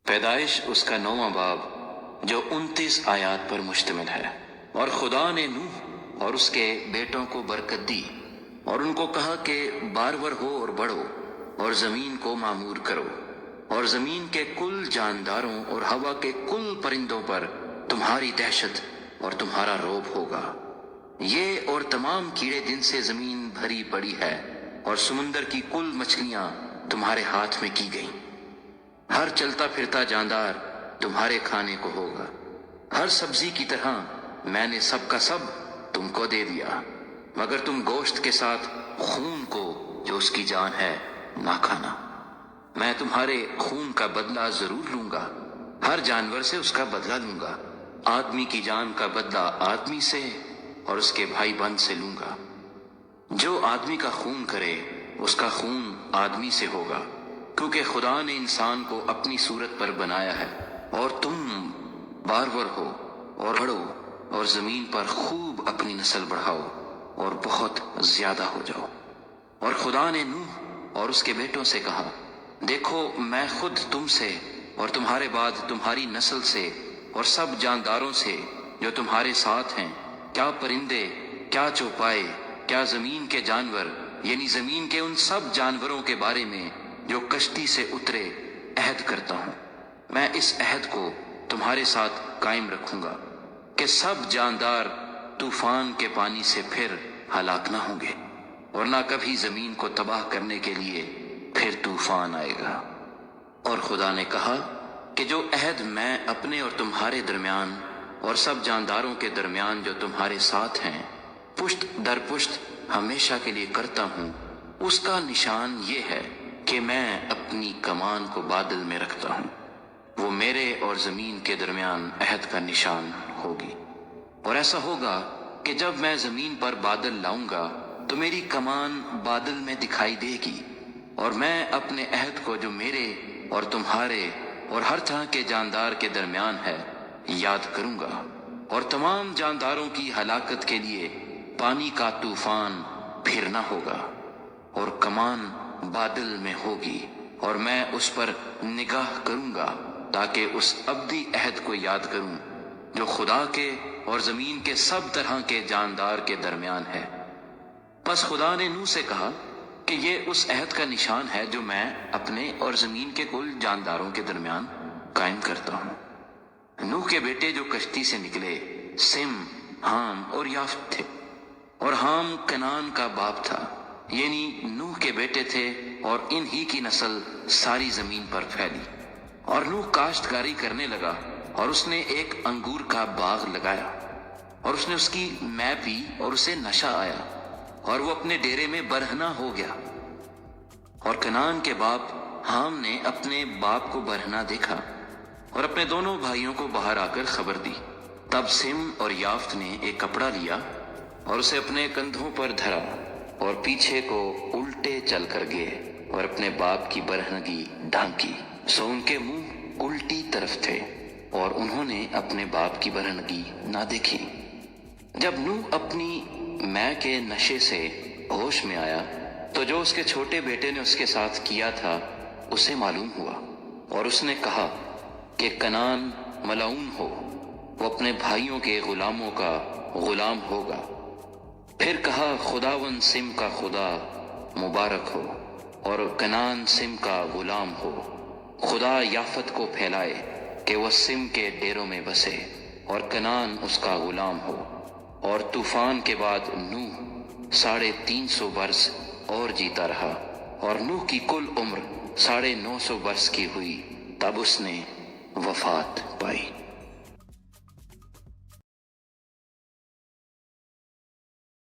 پیدائش اس کا 9واں باب جو 29 آیات پر مشتمل ہے۔ اور خدا نے نوح اور اس کے بیٹوں کو برکت دی اور ان کو کہا کہ بارور ہو اور بڑھو اور زمین کو معمور کرو، اور زمین کے کل جانداروں اور ہوا کے کل پرندوں پر تمہاری دہشت اور تمہارا رعب ہوگا۔ یہ اور تمام کیڑے جن سے زمین بھری پڑی ہے اور سمندر کی کل مچھلیاں تمہارے ہاتھ میں کی گئیں۔ ہر چلتا پھرتا جاندار تمہارے کھانے کو ہوگا۔ ہر سبزی کی طرح میں نے سب کا سب تم کو دے دیا، مگر تم گوشت کے ساتھ خون کو جو اس کی جان ہے نہ کھانا۔ میں تمہارے خون کا بدلہ ضرور لوں گا، ہر جانور سے اس کا بدلہ لوں گا۔ آدمی کی جان کا بدلہ آدمی سے اور اس کے بھائی بند سے لوں گا۔ جو آدمی کا خون کرے اس کا خون آدمی سے ہوگا، کیونکہ خدا نے انسان کو اپنی صورت پر بنایا ہے۔ اور تم بارور ہو اور بڑھو اور زمین پر خوب اپنی نسل بڑھاؤ اور بہت زیادہ ہو جاؤ۔ اور خدا نے نوح اور اس کے بیٹوں سے کہا، دیکھو میں خود تم سے اور تمہارے بعد تمہاری نسل سے اور سب جانداروں سے جو تمہارے ساتھ ہیں، کیا پرندے، کیا چوپائے، کیا زمین کے جانور، یعنی زمین کے ان سب جانوروں کے بارے میں جو کشتی سے اترے عہد کرتا ہوں۔ میں اس عہد کو تمہارے ساتھ قائم رکھوں گا کہ سب جاندار طوفان کے پانی سے پھر ہلاک نہ ہوں گے، اور نہ کبھی زمین کو تباہ کرنے کے لیے پھر طوفان آئے گا۔ اور خدا نے کہا کہ جو عہد میں اپنے اور تمہارے درمیان اور سب جانداروں کے درمیان جو تمہارے ساتھ ہیں پشت در پشت ہمیشہ کے لیے کرتا ہوں، اس کا نشان یہ ہے کہ میں اپنی کمان کو بادل میں رکھتا ہوں۔ وہ میرے اور زمین کے درمیان عہد کا نشان ہوگی۔ اور ایسا ہوگا کہ جب میں زمین پر بادل لاؤں گا تو میری کمان بادل میں دکھائی دے گی، اور میں اپنے عہد کو جو میرے اور تمہارے اور ہر طرح کے جاندار کے درمیان ہے یاد کروں گا۔ اور تمام جانداروں کی ہلاکت کے لیے پانی کا طوفان پھر نہ ہوگا، اور کمان بادل میں ہوگی، اور میں اس پر نگاہ کروں گا تاکہ اس ابدی عہد کو یاد کروں جو خدا کے اور زمین کے سب طرح کے جاندار کے درمیان ہے۔ پس خدا نے نوح سے کہا کہ یہ اس عہد کا نشان ہے جو میں اپنے اور زمین کے کل جانداروں کے درمیان قائم کرتا ہوں۔ نوح کے بیٹے جو کشتی سے نکلے سم، حام اور یافت تھے، اور حام کنعان کا باپ تھا، یعنی نوح کے بیٹے تھے، اور انہی کی نسل ساری زمین پر پھیلی۔ اور نوح کاشتکاری کرنے لگا، اور اس نے ایک انگور کا باغ لگایا، اور اس نے اس کی مے پی اور اسے نشہ آیا، اور وہ اپنے ڈیرے میں برہنہ ہو گیا۔ اور کنعان کے باپ حام نے اپنے باپ کو برہنہ دیکھا اور اپنے دونوں بھائیوں کو باہر آ کر خبر دی۔ تب سم اور یافت نے ایک کپڑا لیا اور اسے اپنے کندھوں پر دھرا اور پیچھے کو الٹے چل کر گئے اور اپنے باپ کی برہنگی ڈھانکی، سو ان کے منہ الٹی طرف تھے اور انہوں نے اپنے باپ کی برہنگی نہ دیکھی۔ جب نوح اپنی مے کے نشے سے ہوش میں آیا تو جو اس کے چھوٹے بیٹے نے اس کے ساتھ کیا تھا اسے معلوم ہوا، اور اس نے کہا کہ کنعان ملعون ہو، وہ اپنے بھائیوں کے غلاموں کا غلام ہوگا۔ پھر کہا خداوند سم کا خدا مبارک ہو، اور کنعان سم کا غلام ہو۔ خدا یافت کو پھیلائے کہ وہ سم کے ڈیروں میں بسے، اور کنعان اس کا غلام ہو۔ اور طوفان کے بعد نوح 350 برس اور جیتا رہا، اور نوح کی کل عمر 950 برس کی ہوئی، تب اس نے وفات پائی۔